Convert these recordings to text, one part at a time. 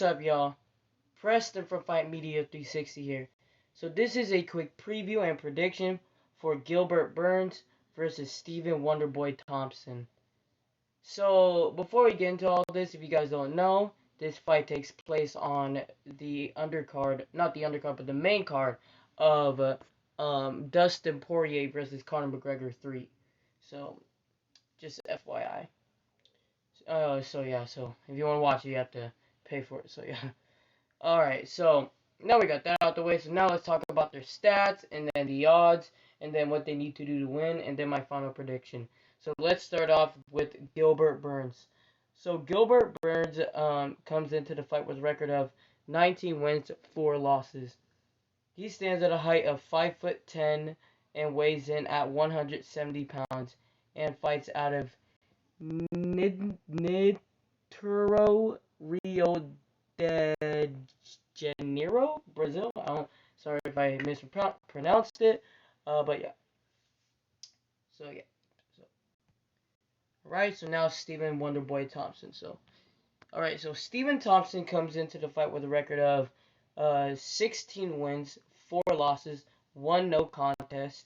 What's up, y'all? Preston from Fight Media 360 here. So this is a quick preview and prediction for Gilbert Burns versus Stephen Wonderboy Thompson. So before we get into all this, if you guys don't know, this fight takes place on the undercard, not the undercard, but the main card of Dustin Poirier versus Conor McGregor 3. So just FYI. So if you want to watch it, you have to pay for it. So yeah. Alright, so now we got that out the way. So now let's talk about their stats and then the odds and then what they need to do to win and then my final prediction. So let's start off with Gilbert Burns. So Gilbert Burns comes into the fight with a record of 19 wins, 4 losses. He stands at a height of 5'10" and weighs in at 170 pounds and fights out of Nitro Rio de Janeiro, Brazil. Sorry if I mispronounced it, but yeah. So yeah. So, alright, so now Stephen Wonderboy Thompson. Alright, so Stephen Thompson comes into the fight with a record of 16 wins, 4 losses, 1 no contest.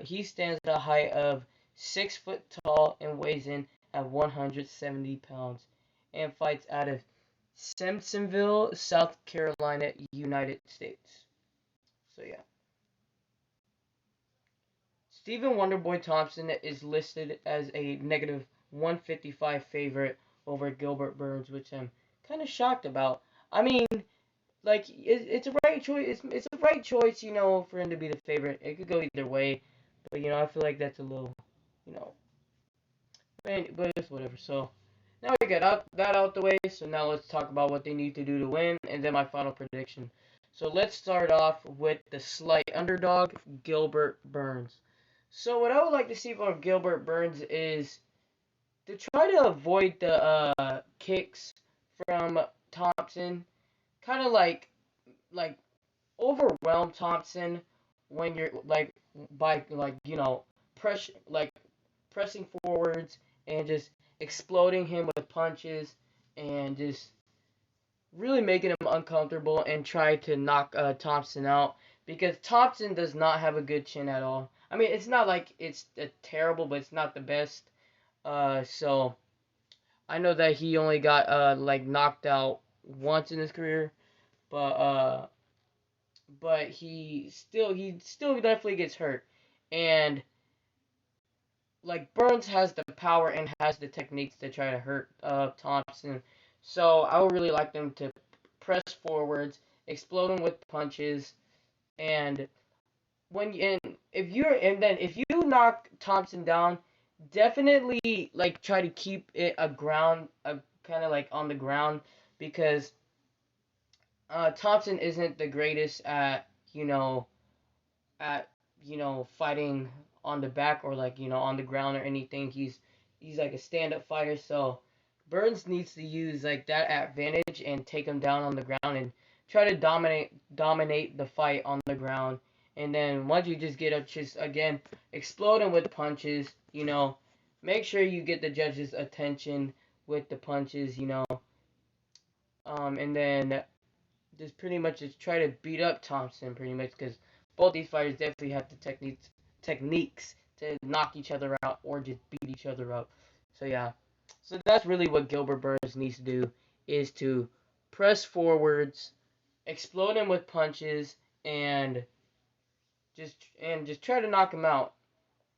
He stands at a height of 6 foot tall and weighs in at 170 pounds and fights out of Simpsonville, South Carolina, United States. So yeah. Stephen Wonderboy Thompson is listed as a negative 155 favorite over Gilbert Burns, which I'm kind of shocked about. I mean, like it's a right choice. It's a right choice, for him to be the favorite. It could go either way, but I feel like that's a little, you know, but it's whatever. So now we got that out the way. So now let's talk about what they need to do to win, and then my final prediction. So let's start off with the slight underdog, Gilbert Burns. So what I would like to see from Gilbert Burns is to try to avoid the kicks from Thompson, kind of like overwhelm Thompson when you're by pressing forwards and just exploding him with punches and just really making him uncomfortable and try to knock Thompson out because Thompson does not have a good chin at all. I mean, it's not like it's terrible, but it's not the best. So I know that he only got knocked out once in his career, but he still definitely gets hurt, and like Burns has the power and has the techniques to try to hurt Thompson. So I would really like them to press forwards, explode him with punches, and if you knock Thompson down, definitely try to keep it kind of on the ground because Thompson isn't the greatest at fighting on the back or on the ground or anything. He's like a stand-up fighter, so Burns needs to use that advantage and take him down on the ground and try to dominate the fight on the ground. And then once you just get up, just again explode him with punches. Make sure you get the judges' attention with the punches. And then just pretty much just try to beat up Thompson pretty much because both these fighters definitely have the techniques to knock each other out or just beat each other up. So yeah, so that's really what Gilbert Burns needs to do is to press forwards, explode him with punches, and just try to knock him out,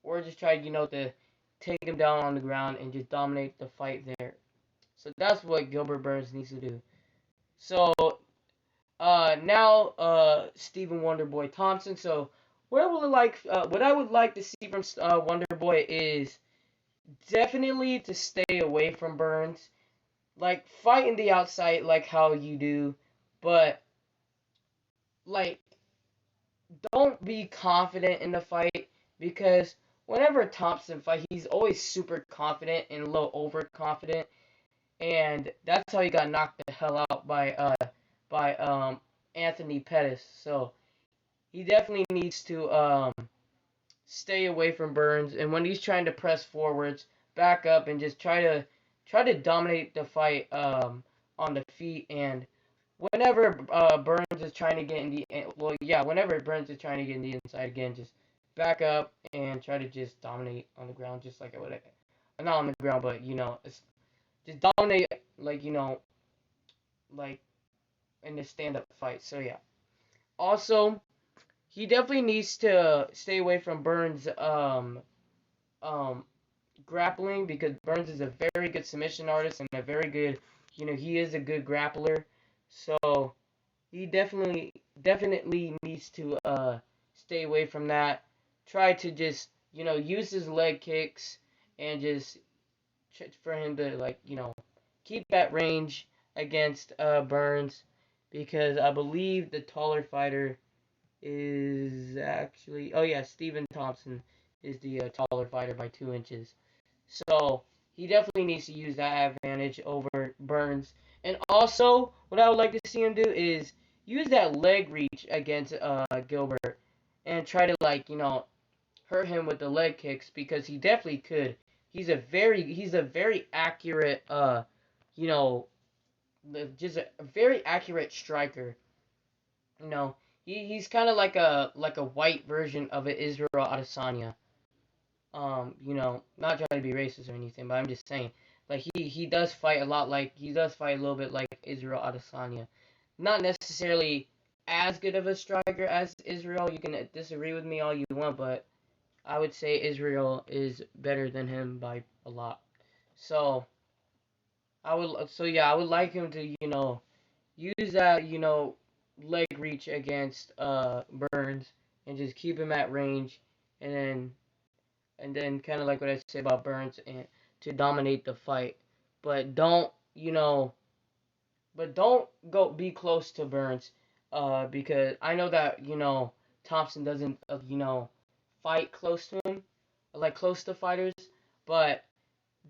or just try to take him down on the ground and just dominate the fight there. So that's what Gilbert Burns needs to do. So now Stephen Wonderboy Thompson. So what I would like to see from Wonderboy is definitely to stay away from Burns, fight in the outside like how you do, but like don't be confident in the fight because whenever Thompson fight, he's always super confident and a little overconfident, and that's how he got knocked the hell out by Anthony Pettis. So he definitely needs to stay away from Burns, and when he's trying to press forwards, back up and just try to dominate the fight on the feet. And whenever Burns is trying to get in the whenever Burns is trying to get in the inside again, just back up and try to just dominate on the ground, just like I would, not on the ground, but it's just dominate, like like in the stand-up fight. So yeah. Also, he definitely needs to stay away from Burns um grappling, because Burns is a very good submission artist and a very good, he is a good grappler. So he definitely needs to stay away from that. Try to just, use his leg kicks and just for him to, like, keep that range against Burns, because I believe the taller fighter is actually, oh yeah, Stephen Thompson is the taller fighter by 2 inches. So he definitely needs to use that advantage over Burns. And also, what I would like to see him do is use that leg reach against Gilbert and try to, like, hurt him with the leg kicks, because he definitely could. He's a very accurate you know just a very accurate striker. You know, he's kind of like a white version of an Israel Adesanya. Not trying to be racist or anything, but I'm just saying, like, he does fight a lot, like he does fight a little bit like Israel Adesanya. Not necessarily as good of a striker as Israel. You can disagree with me all you want, but I would say Israel is better than him by a lot. So I would like him to, use that, leg reach against Burns, and just keep him at range, and then kind of like what I said about Burns, and to dominate the fight. But don't go be close to Burns, because I know that, Thompson doesn't, fight close to him, like close to fighters, but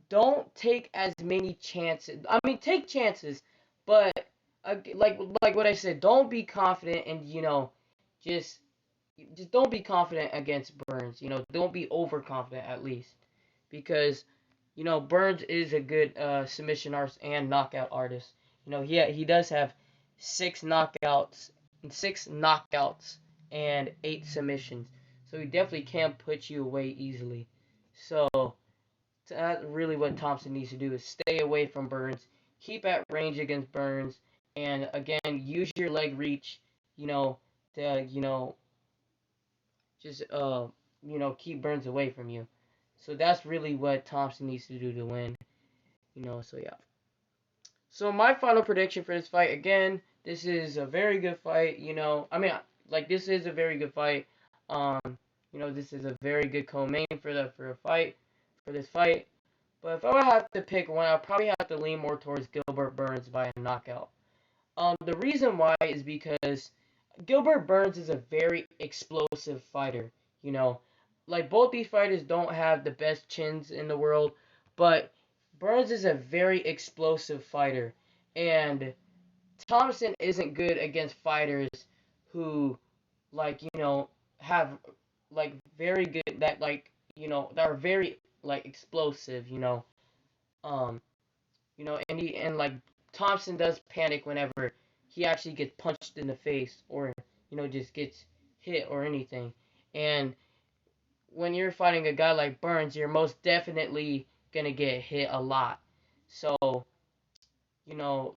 don't take as many chances. I mean, take chances, but like what I said, don't be confident, and just just don't be confident against Burns. Don't be overconfident, at least, because Burns is a good submission artist and knockout artist. He does have six knockouts, and 8 submissions, so he definitely can put you away easily. So that's really what Thompson needs to do, is stay away from Burns, keep at range against Burns, and again, use your leg reach, to just keep Burns away from you. So that's really what Thompson needs to do to win. So yeah. So my final prediction for this fight, again, this is a very good fight. I mean, like, this is a very good fight. Um, this is a very good co-main for this fight. But if I would have to pick one, I'd probably have to lean more towards Gilbert Burns by a knockout. The reason why is because Gilbert Burns is a very explosive fighter. You know, like, both these fighters don't have the best chins in the world, but Burns is a very explosive fighter, and Thompson isn't good against fighters who, like, have, like, very good, that, like, that are very, like, explosive. Um, and like, Thompson does panic whenever he actually gets punched in the face, or just gets hit or anything. And when you're fighting a guy like Burns, you're most definitely gonna get hit a lot. So, you know,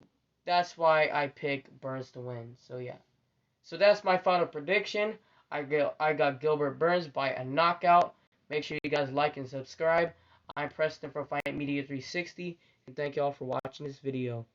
that's why I pick Burns to win. So yeah. So that's my final prediction. I got Gilbert Burns by a knockout. Make sure you guys like and subscribe. I'm Preston from Fight Media 360, and thank you all for watching this video.